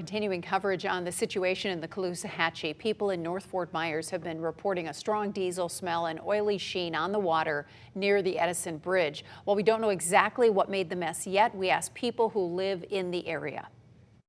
Continuing coverage on the situation in the Caloosahatchee, people in North Fort Myers have been reporting a strong diesel smell and oily sheen on the water near the Edison Bridge. While we don't know exactly what made the mess yet, we asked people who live in the area.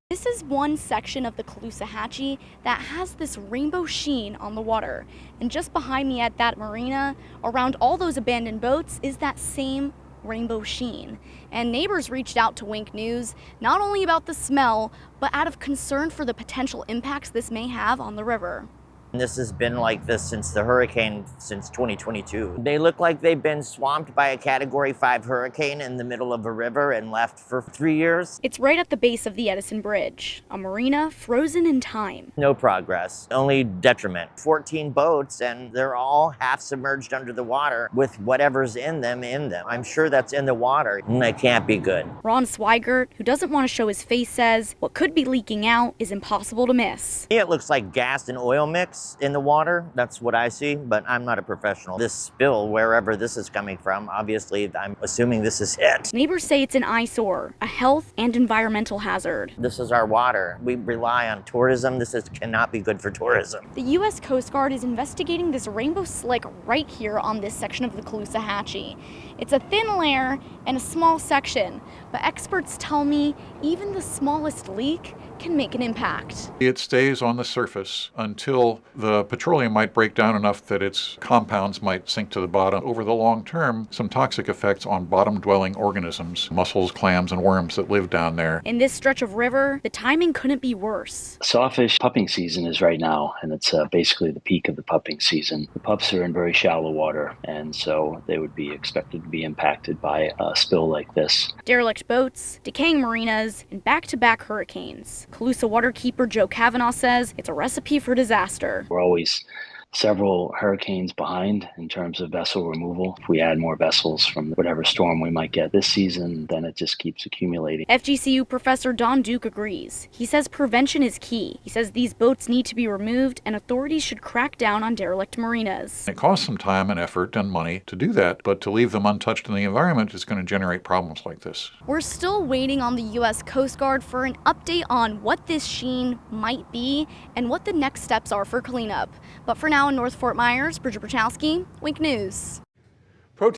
This is one section of the Caloosahatchee that has this rainbow sheen on the water. And just behind me at that marina, around all those abandoned boats, is that same rainbow sheen. And neighbors reached out to Wink News, not only about the smell, but out of concern for the potential impacts this may have on the river. This has been like this since the hurricane, since 2022. They look like they've been swamped by a Category 5 hurricane in the middle of a river and left for 3 years. It's right at the base of the Edison Bridge, a marina frozen in time. No progress, only detriment. 14 boats and they're all half submerged under the water with whatever's in them. I'm sure that's in the water and it can't be good. Ron Swigert, who doesn't want to show his face, says what could be leaking out is impossible to miss. It looks like gas and oil mix in the water. That's what I see, but I'm not a professional. This spill, wherever this is coming from, obviously I'm assuming this is it. Neighbors say it's an eyesore, a health and environmental hazard. This is our water. We rely on tourism. Cannot be good for tourism. The U.S. Coast Guard is investigating this rainbow slick right here on this section of the Caloosahatchee. It's a thin layer and a small section, but experts tell me even the smallest leak can make an impact. It stays on the surface until the petroleum might break down enough that its compounds might sink to the bottom. Over the long term, some toxic effects on bottom-dwelling organisms, mussels, clams, and worms that live down there. In this stretch of river, the timing couldn't be worse. Sawfish pupping season is right now, and it's basically the peak of the pupping season. The pups are in very shallow water, and so they would be expected to be impacted by a spill like this. Derelict boats, decaying marinas, and back-to-back hurricanes. Calusa waterkeeper Joe Kavanaugh says it's a recipe for disaster. We're always several hurricanes behind in terms of vessel removal. If we add more vessels from whatever storm we might get this season, then it just keeps accumulating. FGCU professor Don Duke agrees. He says prevention is key. He says these boats need to be removed and authorities should crack down on derelict marinas. It costs some time and effort and money to do that, but to leave them untouched in the environment is going to generate problems like this. We're still waiting on the U.S. Coast Guard for an update on what this sheen might be and what the next steps are for cleanup. But for now, in North Fort Myers, Bridget Bruchowski, Wink News.